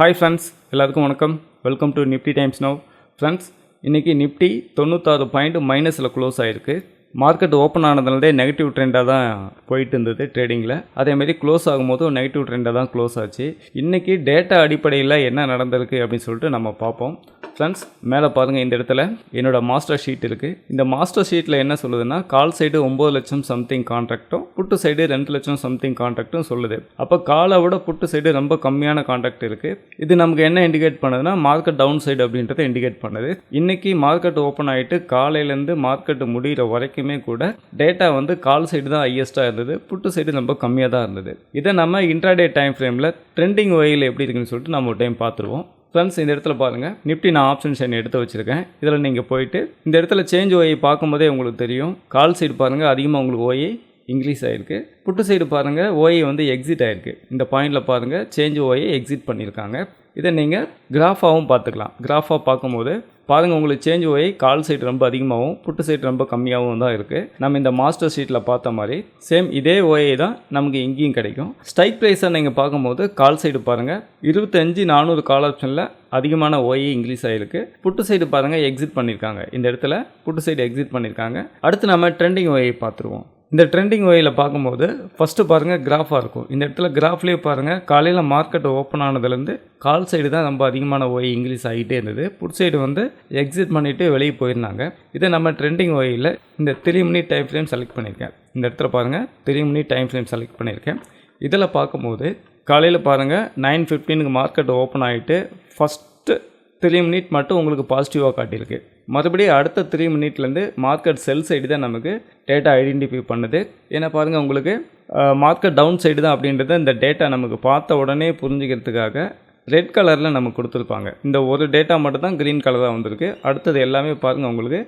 Hi friends, எல்லாருக்கும் வணக்கம். Welcome to Nifty times now. Friends, இன்றைக்கி நிஃப்டி 96 பாயிண்ட் மைனஸில் க்ளோஸ் ஆகிருக்கு. மார்க்கெட் ஓப்பன் ஆனதுனாலே நெகட்டிவ் ட்ரெண்டாக தான் போயிட்டு இருந்தது ட்ரேடிங்கில். அதேமாதிரி க்ளோஸ் ஆகும்போது நெகட்டிவ் ட்ரெண்டாக தான் க்ளோஸ் ஆச்சு. இன்றைக்கி டேட்டா அடிப்படையில் என்ன நடந்திருக்கு அப்படின்னு சொல்லிட்டு நம்ம பார்ப்போம். ஃப்ரெண்ட்ஸ், மேலே பாருங்கள், இந்த இடத்துல என்னோடய மாஸ்டர் ஷீட் இருக்குது. இந்த மாஸ்டர் ஷீட்டில் என்ன சொல்லுதுன்னா, கால் சைடு 9 லட்சம் சம்திங் கான்ட்ராக்டும், புட்டு சைடு 2 லட்சம் சம்திங் கான்ட்ராக்டும் சொல்லுது. அப்போ காலை விட புட்டு சைடு ரொம்ப கம்மியான கான்ட்ராக்ட் இருக்குது. இது நமக்கு என்ன இண்டிகேட் பண்ணுதுன்னா, மார்க்கெட் டவுன் சைடு அப்படின்றத இண்டிகேட் பண்ணுது. இன்றைக்கி மார்க்கெட் ஓப்பன் ஆகிட்டு காலையிலேருந்து மார்க்கெட் முடிகிற வரைக்குமே கூட டேட்டா கால் சைடு தான் ஹையஸ்ட்டாக இருந்தது, புட்டு சைடு ரொம்ப கம்மியாக தான் இருந்தது. இதை நம்ம இன்ட்ராடே டைம் ஃப்ரேமில் ட்ரெண்டிங் ஒயில் எப்படி இருக்குன்னு சொல்லிட்டு நம்ம ஒரு டைம் பார்த்துருவோம். ஃப்ரெண்ட்ஸ், இந்த இடத்துல பாருங்கள், நிஃப்டி நான் ஆப்ஷன் செயின் எடுத்து வச்சுருக்கேன். இதில் நீங்கள் போயிட்டு இந்த இடத்துல சேஞ்ச் ஓயை பார்க்கும்போதே உங்களுக்கு தெரியும். கால் சைடு பாருங்கள், அதிகமாக உங்களுக்கு ஓயை இன்க்ரீஸ் ஆகிருக்கு. புட்டு சைடு பாருங்கள், ஓயை எக்ஸிட் ஆகிருக்கு. இந்த பாயிண்டில் பாருங்கள், சேஞ்ச் ஓயை எக்ஸிட் பண்ணியிருக்காங்க. இதை நீங்கள் கிராஃபாகவும் பார்த்துக்கலாம். கிராஃபாக பார்க்கும்போது பாருங்கள், உங்களுக்கு சேஞ்ச் ஓயை கால் சைடு ரொம்ப அதிகமாகவும் புட்டு சைடு ரொம்ப கம்மியாகவும் தான் இருக்குது. நம்ம இந்த மாஸ்டர் ஷீட்டில் பார்த்த மாதிரி சேம் இதே ஓயை தான் நமக்கு இங்கேயும் கிடைக்கும். ஸ்ட்ரைக் ப்ரைஸை நீங்கள் பார்க்கும்போது கால் சைடு பாருங்கள், 25,400 கால் ஆப்ஷனில் அதிகமான ஓயை இன்க்ரீஸ் ஆகிருக்கு. புட்டு சைடு பாருங்கள், எக்ஸிட் பண்ணியிருக்காங்க. இந்த இடத்துல புட்டு சைடு எக்ஸிட் பண்ணியிருக்காங்க. அடுத்து நம்ம ட்ரெண்டிங் ஓயை பார்த்துருவோம். இந்த ட்ரெண்டிங் ஓயில் பார்க்கும்போது ஃபஸ்ட்டு பாருங்கள், கிராஃபாக இருக்கும். இந்த இடத்துல கிராஃப்லேயே பாருங்கள், காலையில் மார்க்கெட் ஓப்பன் ஆனதுலேருந்து கால் சைடு தான் ரொம்ப அதிகமான ஓய் இன்க்ரீஸ் ஆகிட்டே இருந்தது. புட் சைடு எக்ஸிட் பண்ணிவிட்டு வெளியே போயிருந்தாங்க. இதை நம்ம ட்ரெண்டிங் ஓயில் இந்த 3 மினிட் டைம் ஃப்ரேம் செலக்ட் பண்ணியிருக்கேன். இந்த இடத்துல பாருங்கள், 3 மினிட் டைம் ஃப்ரேம் செலக்ட் பண்ணியிருக்கேன். இதில் பார்க்கும்போது காலையில் பாருங்கள், 9:15 மார்க்கெட் ஓப்பன் ஆகிட்டு ஃபஸ்ட்டு 3 மினிட் மட்டும் உங்களுக்கு பாசிட்டிவாக காட்டியிருக்கு. மறுபடியும் அடுத்த 3 மினிட்லேருந்து மார்க்கெட் செல் சைடு தான் நமக்கு டேட்டா ஐடென்டிஃபை பண்ணுது. ஏன்னா பாருங்கள், உங்களுக்கு மார்க்கெட் டவுன் சைடு தான் அப்படின்றத இந்த டேட்டா நமக்கு பார்த்த உடனே புரிஞ்சுக்கிறதுக்காக ரெட் கலரில் நமக்கு கொடுத்துருப்பாங்க. இந்த ஒரு டேட்டா மட்டும் தான் க்ரீன் கலராக வந்திருக்கு. அடுத்தது எல்லாமே பாருங்கள், உங்களுக்கு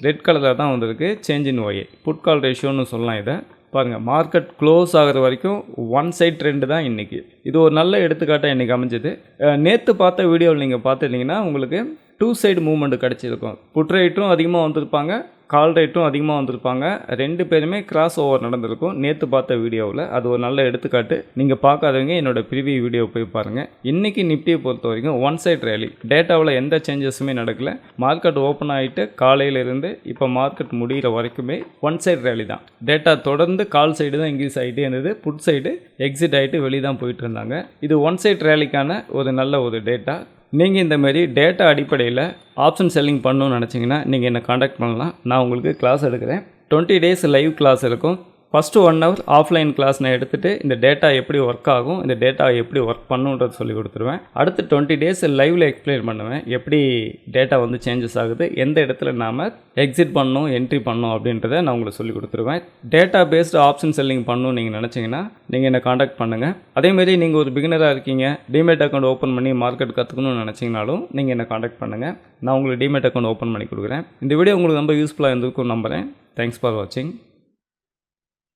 ரெட் கலராக தான் வந்திருக்கு. Change in OA put call ரேஷியோன்னு சொல்லலாம். இதை பாருங்கள், மார்க்கெட் க்ளோஸ் ஆகிற வரைக்கும் ஒன் சைட் ட்ரெண்டு தான் இன்றைக்கி. இது ஒரு நல்ல எடுத்துக்காட்டாக இன்றைக்கி அமைஞ்சது. நேற்று பார்த்த வீடியோவில் நீங்கள் பார்த்துருந்தீங்கன்னா உங்களுக்கு 2 சைடு மூவ்மெண்ட் கிடச்சிருக்கும். புட் ரேட்டும் அதிகமாக வந்திருப்பாங்க, கால் ரேட்டும் அதிகமாக வந்திருப்பாங்க. 2 பேருமே கிராஸ் ஓவர் நடந்திருக்கும் நேற்று பார்த்த வீடியோவில். அது ஒரு நல்ல எடுத்துக்காட்டு. நீங்கள் பார்க்காதவங்க என்னோடய ப்ரீவியூ வீடியோ போய் பாருங்கள். இன்றைக்கி நிஃப்டியை பொறுத்த வரைக்கும் ஒன் சைட் ரேலி, டேட்டாவில் எந்த சேஞ்சஸுமே நடக்கலை. மார்க்கெட் ஓப்பன் ஆகிட்டு காலையிலேருந்து இப்போ மார்க்கெட் முடிகிற வரைக்குமே ஒன் சைட் ரேலி தான். டேட்டா தொடர்ந்து கால் சைடு தான் இன்க்ரீஸ் ஆகிட்டே இருந்தது, புட் சைடு எக்ஸிட் ஆகிட்டு வெளியே தான் போயிட்டு இருந்தாங்க. இது ஒன் சைட் ரேலிக்கான ஒரு நல்ல ஒரு டேட்டா. நீங்கள் இந்தமாரி டேட்டா அடிப்படையில் ஆப்ஷன் செல்லிங் பண்ணணும்னு நினச்சிங்கன்னா நீங்கள் என்னை காண்டாக்ட் பண்ணலாம். நான் உங்களுக்கு கிளாஸ் எடுக்கிறேன். 20 டேஸ் லைவ் கிளாஸ் இருக்கும். ஃபஸ்ட்டு 1 hour ஆஃப்லைன் கிளாஸ் நான் எடுத்துகிட்டு இந்த டேட்டா எப்படி ஒர்க் ஆகும், இந்த டேட்டா எப்படி ஒர்க் பண்ணுன்றது சொல்லி கொடுத்துருவேன். அடுத்து 20 டேஸ் லைவில் எக்ஸ்பிளைன் பண்ணுவேன், எப்படி டேட்டா சேஞ்சஸ் ஆகுது, எந்த இடத்துல நாம் எக்ஸிட் பண்ணணும், என்ட்ரி பண்ணணும் அப்படின்றத நான் உங்களுக்கு சொல்லி கொடுத்துருவேன். டேட்டா பேஸ்டு ஆப்ஷன் செல்லிங் பண்ணணும்னு நீங்கள் நினச்சிங்கன்னா நீங்கள் என்னை காண்டாக்ட் பண்ணுங்கள். அதேமாரி நீங்கள் ஒரு பிகினராக இருக்கீங்க, டிமேட் அக்கௌண்ட் ஓப்பன் பண்ணி மார்க்கெட் கற்றுக்கணும்னு நினச்சிங்கனாலும் நீங்கள் என்னை காண்டாக்ட் பண்ணுங்கள். நான் உங்களுக்கு டிமேட் அக்கௌண்ட் ஓப்பன் பண்ணி கொடுக்குறேன். இந்த வீடியோ உங்களுக்கு ரொம்ப யூஸ்ஃபுல்லாக இருந்திருக்கும் நம்புகிறேன். தேங்க்ஸ் ஃபார் வாட்சிங்.